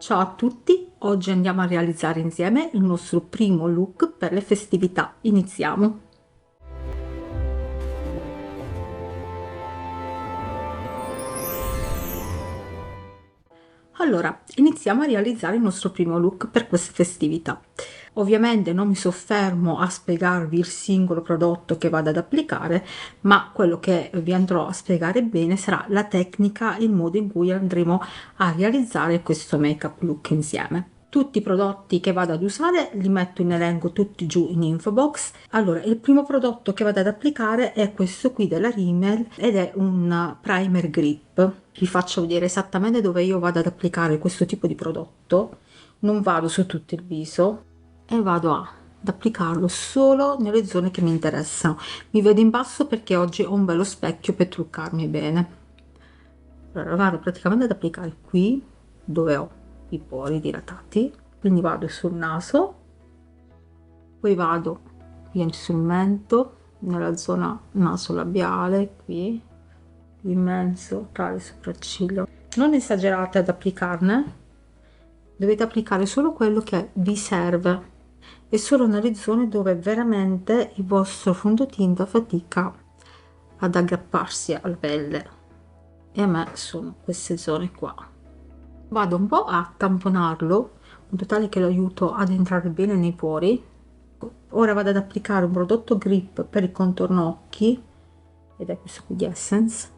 Ciao a tutti, oggi andiamo a realizzare insieme il nostro primo look per le festività. Iniziamo. Allora, iniziamo a realizzare il nostro primo look per queste festività. Ovviamente non mi soffermo a spiegarvi il singolo prodotto che vado ad applicare, ma quello che vi andrò a spiegare bene sarà la tecnica, il modo in cui andremo a realizzare questo make-up look insieme. Tutti i prodotti che vado ad usare li metto in elenco tutti giù in info box. Allora, il primo prodotto che vado ad applicare è questo qui della Rimmel ed è un primer grip. Vi faccio vedere esattamente dove io vado ad applicare questo tipo di prodotto. Non vado su tutto il viso e vado ad applicarlo solo nelle zone che mi interessano. Mi vedo in basso perché oggi ho un bello specchio per truccarmi bene. Allora vado praticamente ad applicare qui dove ho i pori dilatati, quindi vado sul naso, poi vado qui sul mento, nella zona naso labiale, qui in mezzo tra le sopracciglia. Non esagerate ad applicarne, dovete applicare solo quello che vi serve e solo nelle zone dove veramente il vostro fondotinta fatica ad aggrapparsi alla pelle, e a me sono queste zone qua. Vado un po' a tamponarlo in modo tale che lo aiuto ad entrare bene nei pori. Ora vado ad applicare un prodotto grip per il contorno occhi ed è questo qui di Essence,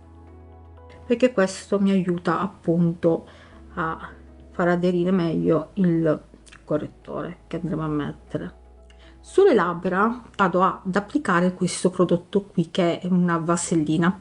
perché questo mi aiuta appunto a far aderire meglio il correttore che andremo a mettere. Sulle labbra vado ad applicare questo prodotto qui che è una vasellina.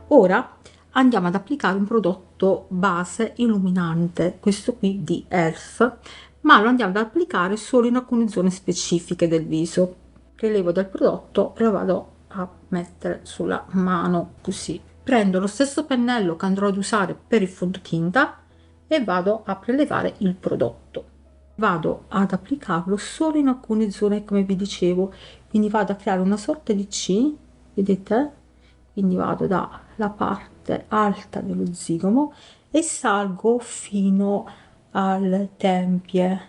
Ora andiamo ad applicare un prodotto base illuminante, questo qui di Elf, ma lo andiamo ad applicare solo in alcune zone specifiche del viso. Prelevo dal prodotto e lo vado a mettere sulla mano così. Prendo lo stesso pennello che andrò ad usare per il fondotinta e vado a prelevare il prodotto. Vado ad applicarlo solo in alcune zone, come vi dicevo, quindi vado a creare una sorta di C, vedete? Quindi vado dalla parte alta dello zigomo e salgo fino alle tempie,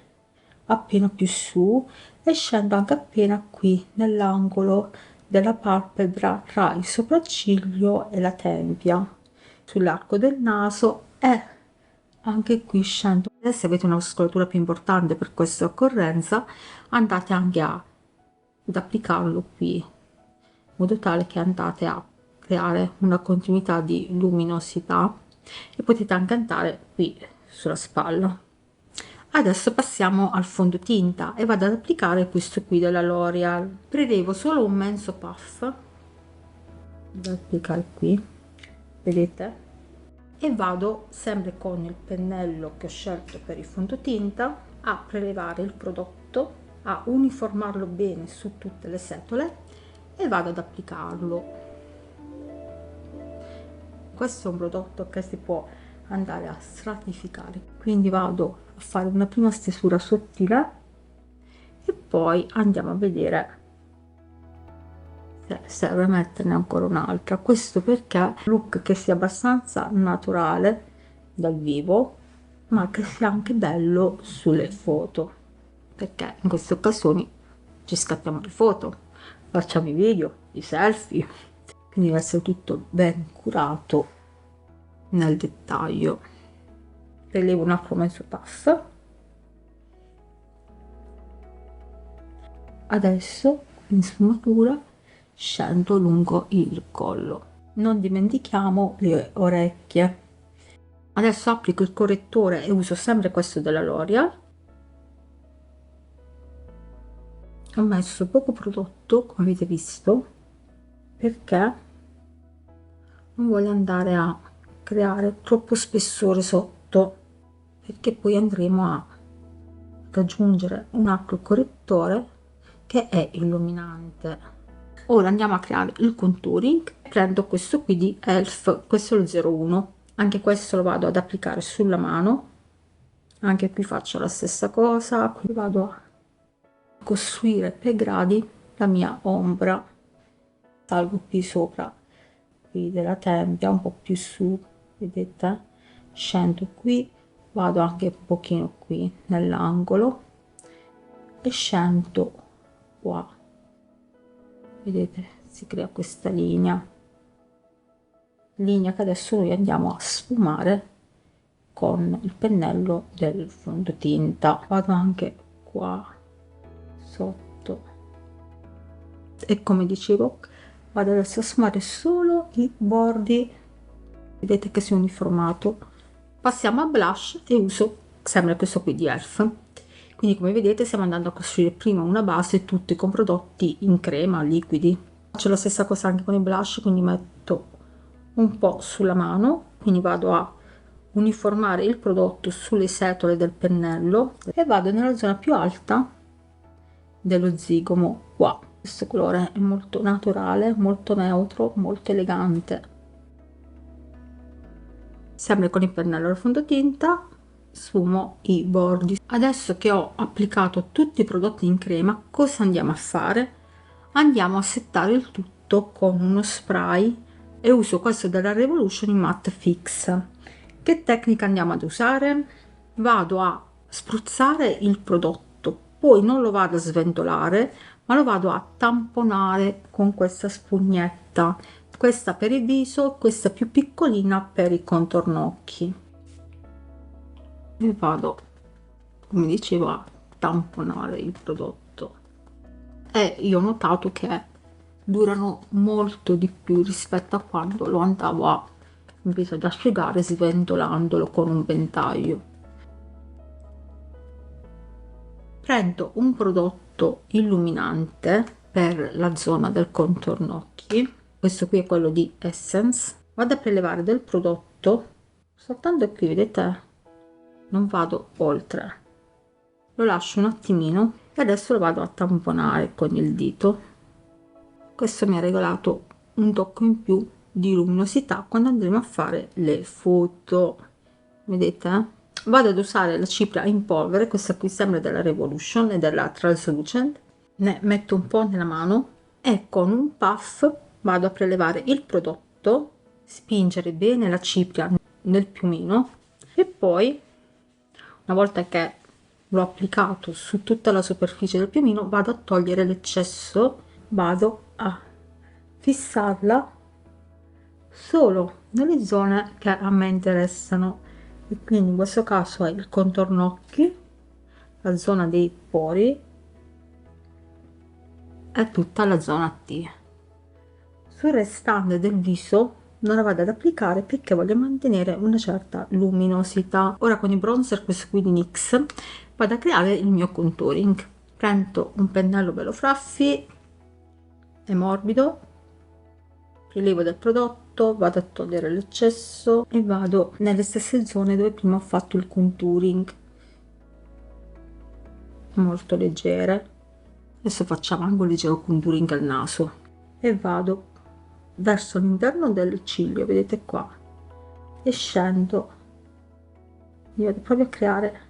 appena più su, e scendo anche appena qui nell'angolo della palpebra tra il sopracciglio e la tempia, sull'arco del naso, e anche qui scendo. E se avete una muscolatura più importante per questa occorrenza, andate anche ad applicarlo qui, in modo tale che andate a creare una continuità di luminosità, e potete anche andare qui sulla spalla. Adesso passiamo al fondotinta e vado ad applicare questo qui della L'Oreal. Prelevo solo un mezzo puff da applicare qui, vedete, e vado sempre con il pennello che ho scelto per il fondotinta a prelevare il prodotto, a uniformarlo bene su tutte le setole e vado ad applicarlo. Questo è un prodotto che si può andare a stratificare, quindi vado a fare una prima stesura sottile e poi andiamo a vedere se serve metterne ancora un'altra. Questo perché è un look che sia abbastanza naturale dal vivo, ma che sia anche bello sulle foto, perché in queste occasioni ci scattiamo le foto, facciamo i video, i selfie, quindi deve essere tutto ben curato nel dettaglio. Prelevo un altro mezzo puff. Adesso in sfumatura scendo lungo il collo, non dimentichiamo le orecchie. Adesso applico il correttore e uso sempre questo della L'Oreal. Ho messo poco prodotto, come avete visto, perché non voglio andare a creare troppo spessore sotto, perché poi andremo ad aggiungere un altro correttore che è illuminante. Ora andiamo a creare il contouring. Prendo questo qui di Elf, questo è il 01, anche questo lo vado ad applicare sulla mano, anche qui faccio la stessa cosa, qui vado a costruire per gradi la mia ombra, salgo qui sopra qui della tempia, un po' più su, vedete, scendo qui, vado anche un pochino qui nell'angolo e scendo qua, vedete, si crea questa linea che adesso noi andiamo a sfumare con il pennello del fondotinta. Vado anche qua sotto e, come dicevo, vado adesso a sfumare solo i bordi, vedete che si è uniformato. Passiamo a blush e uso sempre questo qui di Elf. Quindi, come vedete, stiamo andando a costruire prima una base tutti con prodotti in crema liquidi. Faccio la stessa cosa anche con i blush, quindi metto un po' sulla mano, quindi vado a uniformare il prodotto sulle setole del pennello e vado nella zona più alta dello zigomo qua. Questo colore è molto naturale, molto neutro, molto elegante. Sempre con il pennello al fondotinta sfumo i bordi. Adesso che ho applicato tutti i prodotti in crema, cosa andiamo a fare? Andiamo a settare il tutto con uno spray e uso questo della Revolution in Matte Fix. Che tecnica andiamo ad usare? Vado a spruzzare il prodotto, poi non lo vado a sventolare, ma lo vado a tamponare con questa spugnetta, questa per il viso, questa più piccolina per i contorno occhi, e vado, come dicevo, a tamponare il prodotto. E io ho notato che durano molto di più rispetto a quando lo andavo a invece ad asciugare sventolandolo con un ventaglio. Prendo un prodotto illuminante per la zona del contorno occhi, questo qui è quello di Essence. Vado a prelevare del prodotto soltanto qui, vedete, non vado oltre, lo lascio un attimino e adesso lo vado a tamponare con il dito. Questo mi ha regalato un tocco in più di luminosità quando andremo a fare le foto, vedete. Vado ad usare la cipria in polvere, questa qui sempre della Revolution e della Translucent. Ne metto un po' nella mano e con un puff vado a prelevare il prodotto, spingere bene la cipria nel piumino e poi, una volta che l'ho applicato su tutta la superficie del piumino, vado a togliere l'eccesso, vado a fissarla solo nelle zone che a me interessano, e quindi in questo caso è il contorno occhi, la zona dei pori e tutta la zona T. Sul restante del viso non la vado ad applicare perché voglio mantenere una certa luminosità. Ora con i bronzer, questo qui di NYX, vado a creare il mio contouring. Prendo un pennello bello fluffy e morbido, prelevo del prodotto, vado a togliere l'eccesso e vado nelle stesse zone dove prima ho fatto il contouring, molto leggere. Adesso facciamo anche un leggero contouring al naso e vado verso l'interno del ciglio, vedete qua, e scendo, io vado proprio a creare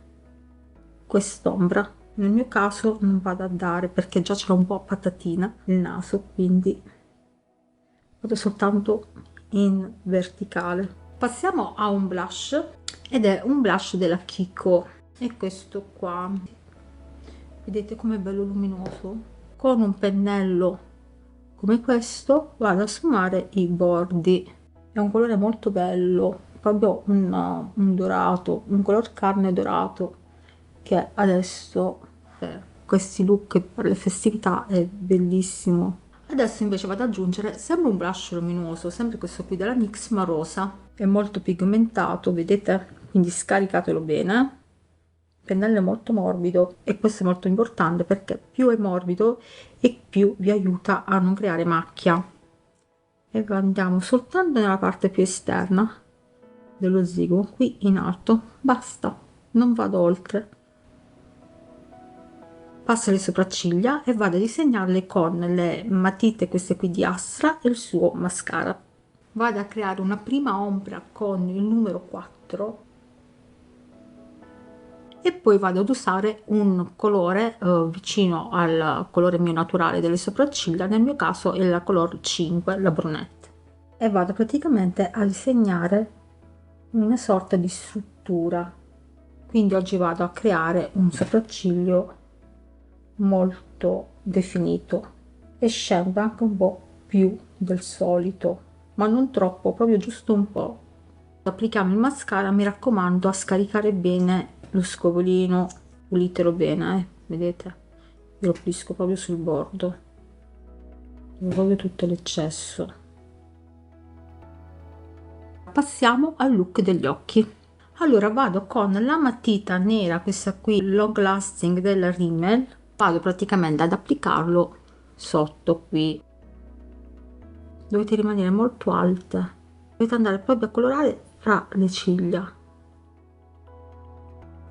quest'ombra. Nel mio caso non vado a dare perché già c'era un po' patatina il naso, quindi vado soltanto in verticale. Passiamo a un blush ed è un blush della Kiko, e questo qua, vedete com'è bello luminoso. Con un pennello come questo vado a sfumare i bordi. È un colore molto bello, proprio un dorato, un color carne dorato, che adesso per questi look per le festività è bellissimo. Adesso invece vado ad aggiungere sempre un blush luminoso, sempre questo qui della NYX, ma rosa. È molto pigmentato, vedete? Quindi scaricatelo bene. Il pennello è molto morbido e questo è molto importante perché più è morbido e più vi aiuta a non creare macchia. E andiamo soltanto nella parte più esterna dello zigomo, qui in alto, basta, non vado oltre. Passo le sopracciglia e vado a disegnarle con le matite queste qui di Astra e il suo mascara. Vado a creare una prima ombra con il numero 4 e poi vado ad usare un colore vicino al colore mio naturale delle sopracciglia, nel mio caso è la color 5, la brunette, e vado praticamente a disegnare una sorta di struttura. Quindi oggi vado a creare un sopracciglio molto definito e scendo anche un po' più del solito, ma non troppo, proprio giusto un po'. Applichiamo il mascara, mi raccomando a scaricare bene lo scovolino, pulitelo bene, vedete? Io lo pulisco proprio sul bordo, proprio tutto l'eccesso. Passiamo al look degli occhi. Allora vado con la matita nera, questa qui long lasting della Rimmel, vado praticamente ad applicarlo sotto qui. Dovete rimanere molto alte, dovete andare proprio a colorare fra le ciglia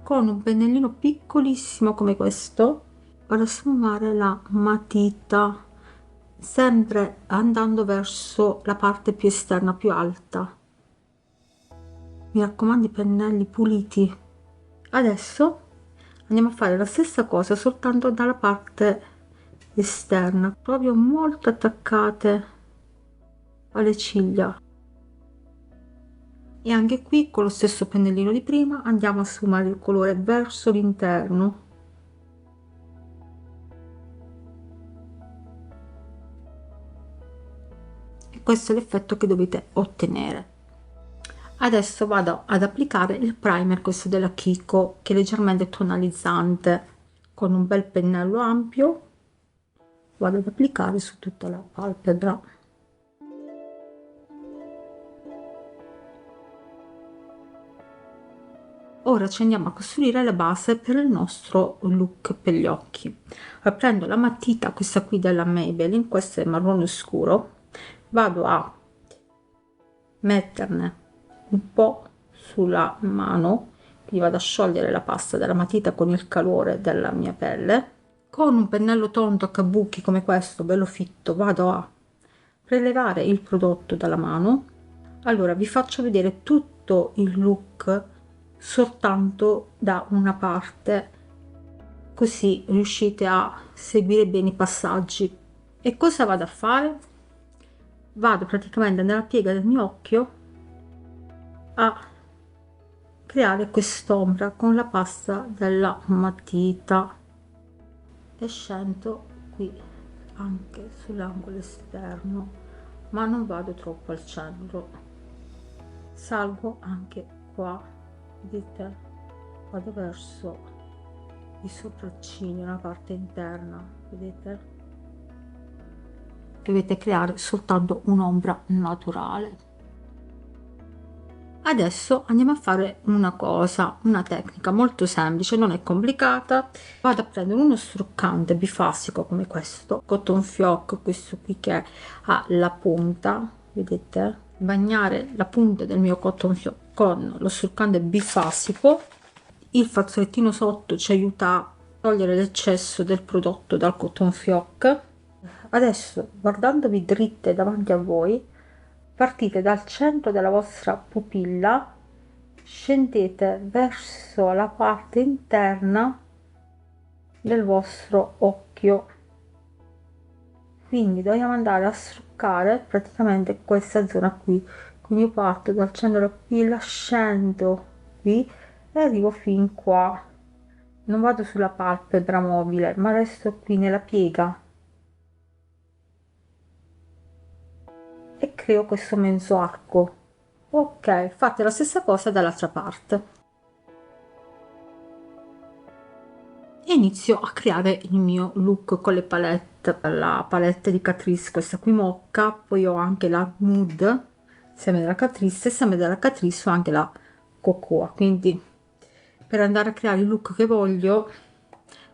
con un pennellino piccolissimo come questo. Vado a sfumare la matita sempre andando verso la parte più esterna, più alta. Mi raccomando, i pennelli puliti. Adesso andiamo a fare la stessa cosa soltanto dalla parte esterna, proprio molto attaccate alle ciglia, e anche qui con lo stesso pennellino di prima andiamo a sfumare il colore verso l'interno. E questo è l'effetto che dovete ottenere. Adesso vado ad applicare il primer, questo della Kiko, che è leggermente tonalizzante. Con un bel pennello ampio vado ad applicare su tutta la palpebra. Ora ci andiamo a costruire la base per il nostro look per gli occhi. Prendo la matita, questa qui della Maybelline, questo è marrone scuro, vado a metterne un po' sulla mano, quindi vado a sciogliere la pasta della matita con il calore della mia pelle. Con un pennello tonto a kabuki come questo, bello fitto, vado a prelevare il prodotto dalla mano. Allora vi faccio vedere tutto il look soltanto da una parte, così riuscite a seguire bene i passaggi. E cosa vado a fare? Vado praticamente nella piega del mio occhio a creare quest'ombra con la pasta della matita e scendo qui anche sull'angolo esterno, ma non vado troppo al centro, salgo anche qua, vedete, vado verso i sopraccigli, la parte interna, vedete, dovete creare soltanto un'ombra naturale. Adesso andiamo a fare una cosa, una tecnica molto semplice, non è complicata. Vado a prendere uno struccante bifassico come questo, cotton fioc, questo qui che ha la punta, vedete, bagnare la punta del mio cotton fioc con lo struccante bifassico. Il fazzolettino sotto ci aiuta a togliere l'eccesso del prodotto dal cotton fioc. Adesso, guardandovi dritte davanti a voi, partite dal centro della vostra pupilla, scendete verso la parte interna del vostro occhio, quindi dobbiamo andare a struccare praticamente questa zona qui. Quindi io parto dal centro della pupilla, scendo qui e arrivo fin qua, non vado sulla palpebra mobile ma resto qui nella piega e creo questo mezzo arco. Ok, fate la stessa cosa dall'altra parte e inizio a creare il mio look con le palette, la palette di Catrice, questa qui mocca, poi ho anche la nude sempre della Catrice, e sempre della Catrice ho anche la cocoa. Quindi per andare a creare il look che voglio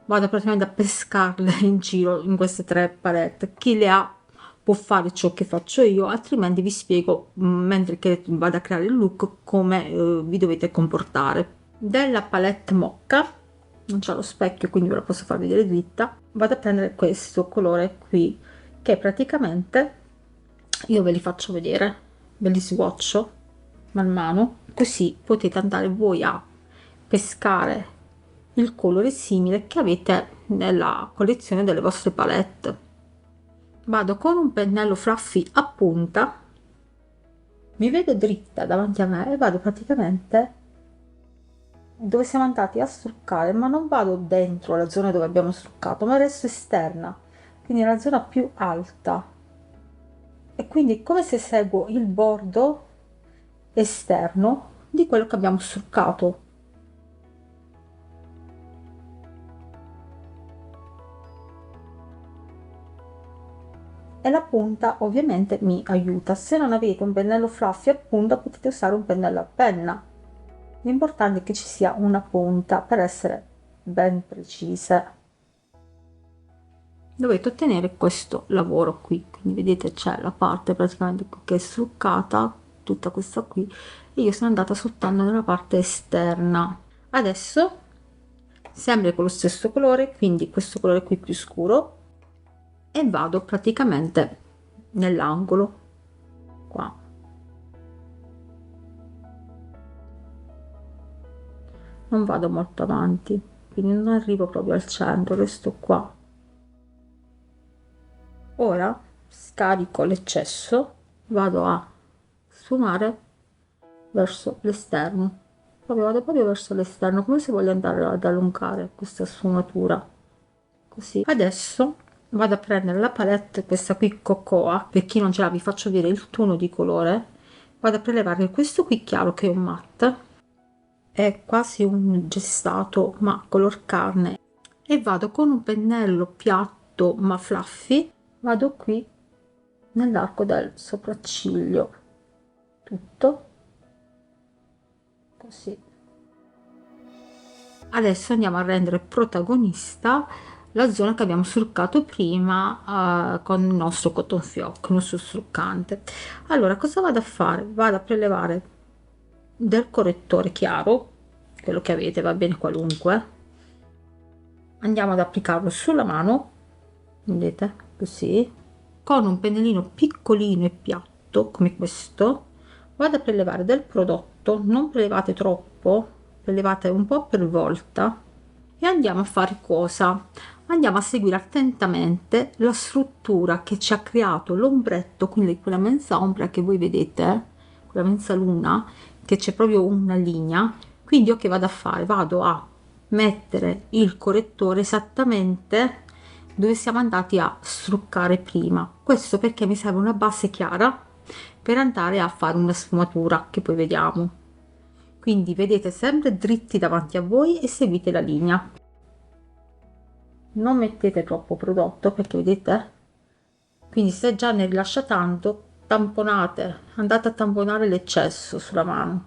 vado praticamente a pescarle in giro in queste tre palette. Chi le ha può fare ciò che faccio io, altrimenti vi spiego mentre che vado a creare il look come vi dovete comportare. Della palette mocca, non c'è lo specchio quindi ve la posso far vedere dritta, vado a prendere questo colore qui che praticamente io ve li faccio vedere, ve li swatcho man mano, così potete andare voi a pescare il colore simile che avete nella collezione delle vostre palette. Vado con un pennello fluffy a punta, mi vedo dritta davanti a me e vado praticamente dove siamo andati a struccare, ma non vado dentro la zona dove abbiamo struccato, ma resto esterna, quindi la zona più alta, e quindi come se seguo il bordo esterno di quello che abbiamo struccato. E la punta ovviamente mi aiuta. Se non avete un pennello fluffy a punta, potete usare un pennello a penna. L'importante è che ci sia una punta per essere ben precise. Dovete ottenere questo lavoro qui, quindi vedete c'è la parte praticamente che è struccata, tutta questa qui, e io sono andata soltanto nella parte esterna. Adesso sempre con lo stesso colore, quindi questo colore qui più scuro, e vado praticamente nell'angolo qua. Non vado molto avanti, quindi non arrivo proprio al centro, resto qua. Ora scarico l'eccesso, vado a sfumare verso l'esterno, vado proprio verso l'esterno, come se voglio andare ad allungare questa sfumatura, così. Adesso vado a prendere la palette, questa qui Cocoa, per chi non ce l'ha vi faccio vedere il tono di colore. Vado a prelevare questo qui chiaro che è un matte, è quasi un gessato ma color carne, e vado con un pennello piatto ma fluffy, vado qui nell'arco del sopracciglio, tutto così. Adesso andiamo a rendere protagonista la zona che abbiamo struccato prima con il nostro cotton fioc, il nostro struccante. Allora cosa vado a fare? Vado a prelevare del correttore chiaro, quello che avete, va bene qualunque, andiamo ad applicarlo sulla mano, vedete, così, con un pennellino piccolino e piatto come questo. Vado a prelevare del prodotto, non prelevate troppo, prelevate un po' per volta, e andiamo a fare cosa? Andiamo a seguire attentamente la struttura che ci ha creato l'ombretto, quindi quella mezza ombra che voi vedete, quella mezza luna, che c'è proprio una linea. Quindi io che vado a fare? Vado a mettere il correttore esattamente dove siamo andati a struccare prima. Questo perché mi serve una base chiara per andare a fare una sfumatura che poi vediamo. Quindi vedete sempre dritti davanti a voi e seguite la linea. Non mettete troppo prodotto perché vedete, quindi se già ne rilascia tanto, tamponate, andate a tamponare l'eccesso sulla mano.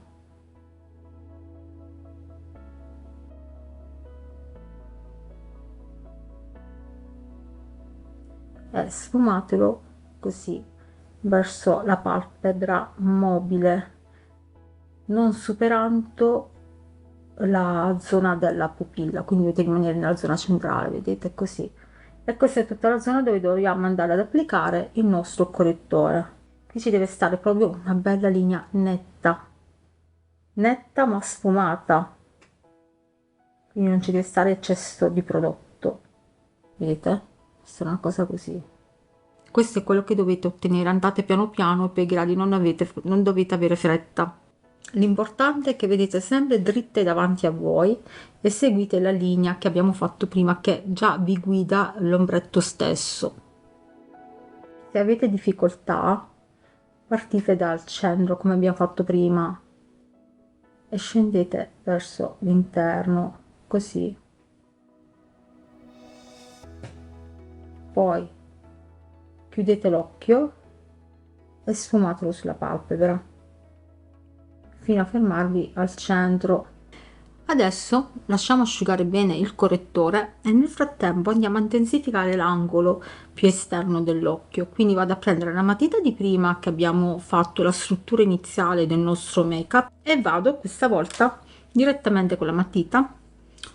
E sfumatelo così verso la palpebra mobile, non superando la zona della pupilla, quindi dovete rimanere nella zona centrale, vedete, così. E questa è tutta la zona dove dobbiamo andare ad applicare il nostro correttore. Qui ci deve stare proprio una bella linea netta, netta ma sfumata, quindi non ci deve stare eccesso di prodotto, vedete? Questa è una cosa così. Questo è quello che dovete ottenere, andate piano piano per i gradi, non dovete avere fretta. L'importante è che vedete sempre dritte davanti a voi e seguite la linea che abbiamo fatto prima, che già vi guida l'ombretto stesso. Se avete difficoltà, partite dal centro come abbiamo fatto prima e scendete verso l'interno, così. Poi chiudete l'occhio e sfumatelo sulla palpebra fino a fermarvi al centro. Adesso lasciamo asciugare bene il correttore e nel frattempo andiamo a intensificare l'angolo più esterno dell'occhio. Quindi vado a prendere la matita di prima che abbiamo fatto la struttura iniziale del nostro make up e vado questa volta direttamente con la matita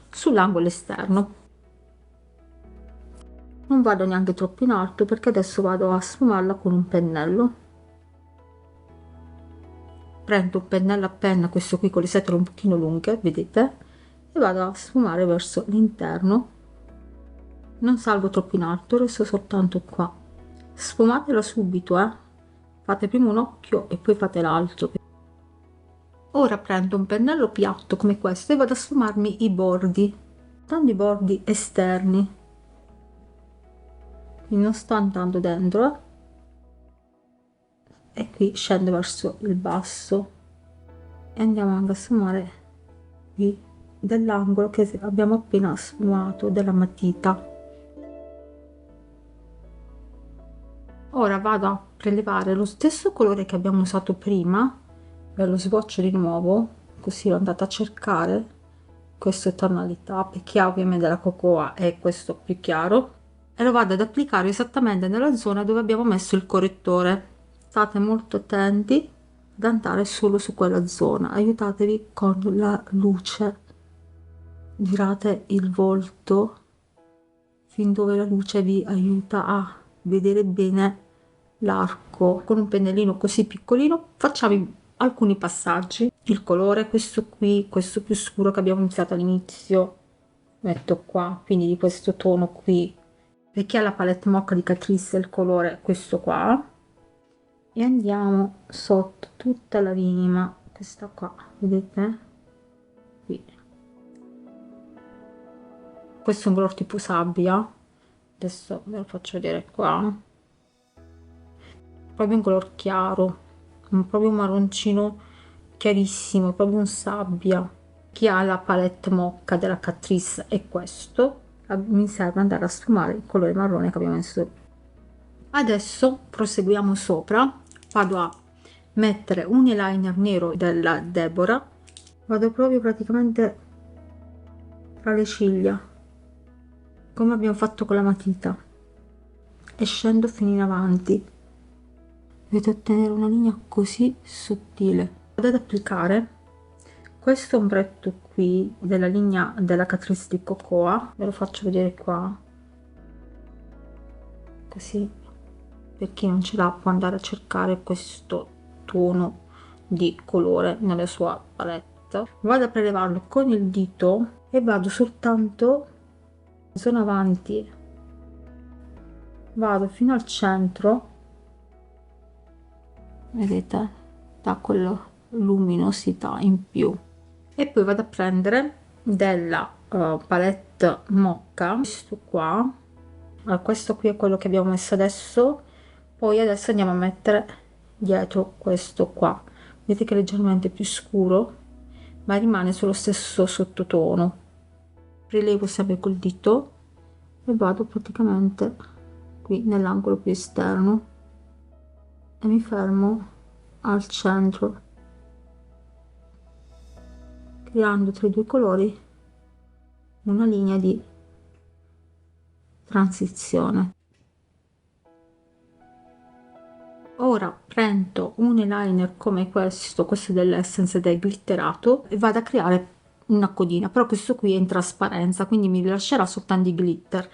sull'angolo esterno. Non vado neanche troppo in alto perché adesso vado a sfumarla con un pennello. Prendo un pennello a penna, questo qui con le setole un pochino lunghe, vedete, e vado a sfumare verso l'interno. Non salgo troppo in alto, resto soltanto qua. Sfumatela subito, fate prima un occhio e poi fate l'altro. Ora prendo un pennello piatto come questo e vado a sfumarmi i bordi, tanto i bordi esterni, quindi non sto andando dentro, e qui scendo verso il basso e andiamo anche a sfumare qui dell'angolo che abbiamo appena sfumato della matita. Ora vado a prelevare lo stesso colore che abbiamo usato prima e lo swatch di nuovo, così l'ho andata a cercare queste tonalità, perché ha ovviamente la cocoa e questo più chiaro, e lo vado ad applicare esattamente nella zona dove abbiamo messo il correttore. State molto attenti ad andare solo su quella zona, aiutatevi con la luce, girate il volto fin dove la luce vi aiuta a vedere bene l'arco. Con un pennellino così piccolino facciamo alcuni passaggi. Il colore, questo qui, questo più scuro che abbiamo iniziato all'inizio, metto qua, quindi di questo tono qui, perché ha la palette Mocha di Catrice il colore questo qua, e andiamo sotto tutta la rima, questa qua, vedete qui. Questo è un colore tipo sabbia, adesso ve lo faccio vedere qua, proprio un color chiaro, proprio un marroncino chiarissimo, proprio un sabbia. Chi ha la palette Mocha della Catrice è questo, mi serve andare a sfumare il colore marrone che abbiamo messo. Adesso proseguiamo sopra, vado a mettere un eyeliner nero della Deborah, vado proprio praticamente tra le ciglia come abbiamo fatto con la matita e scendo fino in avanti, dovete ottenere una linea così sottile. Vado ad applicare questo ombretto qui della linea della Catrice di Cocoa, ve lo faccio vedere qua, così per chi non ce l'ha può andare a cercare questo tono di colore nella sua palette. Vado a prelevarlo con il dito e vado soltanto zona avanti, vado fino al centro, vedete, da quella luminosità in più, e poi vado a prendere della palette Mocha, questo qua, questo qui è quello che abbiamo messo adesso, poi adesso andiamo a mettere dietro questo qua, vedete che è leggermente più scuro ma rimane sullo stesso sottotono. Rilevo sempre col dito e vado praticamente qui nell'angolo più esterno e mi fermo al centro, creando tra i due colori una linea di transizione. Ora prendo un eyeliner come questo dell'Essence ed è glitterato, e vado a creare una codina, però questo qui è in trasparenza, quindi mi lascerà soltanto i glitter.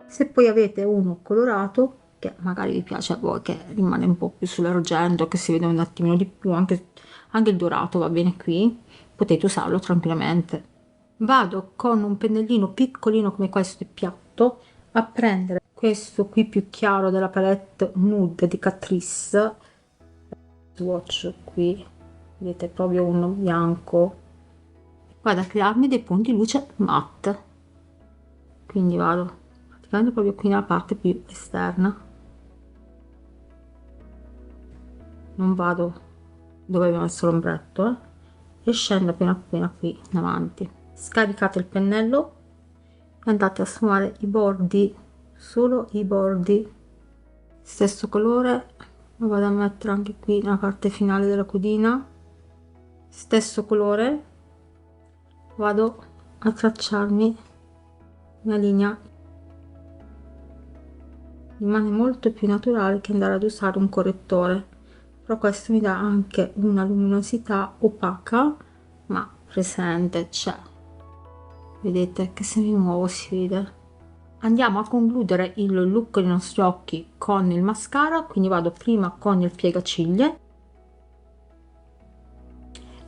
Se poi avete uno colorato che magari vi piace a voi, che rimane un po' più sull'argento, che si vede un attimino di più, anche il dorato va bene qui, potete usarlo tranquillamente. Vado con un pennellino piccolino come questo e piatto a prendere questo qui più chiaro della palette Nude di Catrice, swatch qui, vedete, proprio uno bianco. Vado a crearmi dei punti luce matte, quindi vado praticamente proprio qui nella parte più esterna, non vado dove abbiamo messo l'ombretto, e scendo appena qui in avanti. Scaricate il pennello e andate a sfumare i bordi, solo i bordi, stesso colore lo vado a mettere anche qui nella parte finale della codina, stesso colore, vado a tracciarmi una linea, rimane molto più naturale che andare ad usare un correttore, però questo mi dà anche una luminosità opaca ma presente, c'è, vedete che se mi muovo si vede. Andiamo a concludere il look dei nostri occhi con il mascara, quindi vado prima con il piegaciglie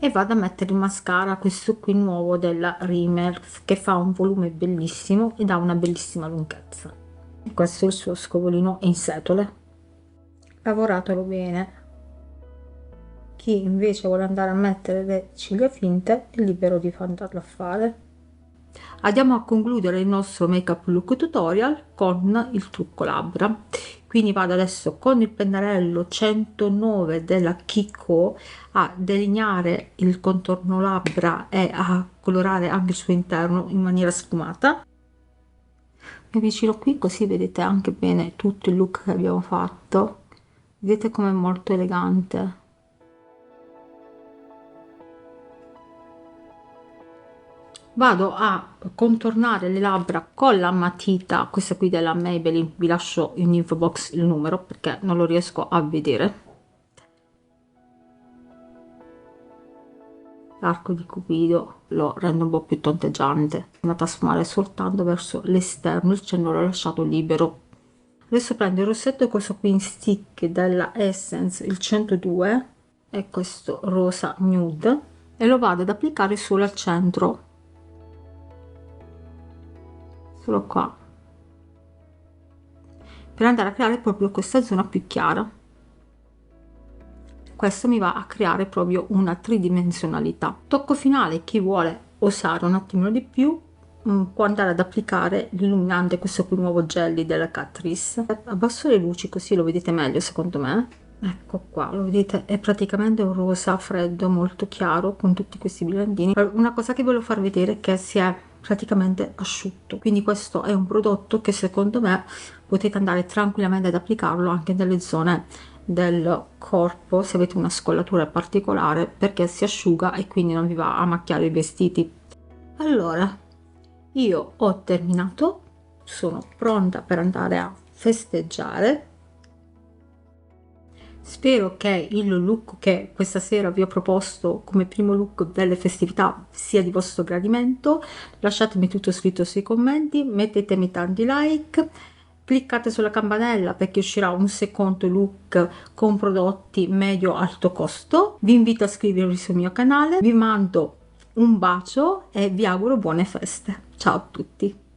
e vado a mettere il mascara, questo qui nuovo della Rimmel, che fa un volume bellissimo ed ha una bellissima lunghezza. Questo è il suo scovolino in setole. lavoratelo bene. Chi invece vuole andare a mettere le ciglia finte è libero di andarlo a fare. Andiamo a concludere il nostro make up look tutorial con il trucco labbra. Quindi vado adesso con il pennarello 109 della Kiko a delineare il contorno labbra e a colorare anche il suo interno in maniera sfumata. Mi avvicino qui così vedete anche bene tutto il look che abbiamo fatto. Vedete com'è molto elegante. Vado a contornare le labbra con la matita, questa qui della Maybelline, vi lascio in info box il numero perché non lo riesco a vedere. L'arco di Cupido lo rendo un po' più tonteggiante, è andata a sfumare soltanto verso l'esterno, il cenno l'ho lasciato libero. Adesso prendo il rossetto, questo qui in stick della Essence, il 102, e questo rosa nude, e lo vado ad applicare solo al centro, solo qua, per andare a creare proprio questa zona più chiara. Questo mi va a creare proprio una tridimensionalità. Tocco finale, chi vuole osare un attimino di più può andare ad applicare l'illuminante, questo qui nuovo jelly della Catrice. Abbasso le luci così lo vedete meglio secondo me. Ecco qua, lo vedete, è praticamente un rosa freddo molto chiaro con tutti questi brillantini. Una cosa che volevo far vedere è che si è praticamente asciutto, quindi questo è un prodotto che secondo me potete andare tranquillamente ad applicarlo anche nelle zone del corpo se avete una scollatura particolare, perché si asciuga e quindi non vi va a macchiare i vestiti. Allora, io ho terminato, sono pronta per andare a festeggiare. Spero che il look che questa sera vi ho proposto come primo look delle festività sia di vostro gradimento. Lasciatemi tutto scritto sui commenti, mettetemi tanti like, cliccate sulla campanella perché uscirà un secondo look con prodotti medio-alto costo. Vi invito a iscrivervi sul mio canale, vi mando un bacio e vi auguro buone feste. Ciao a tutti!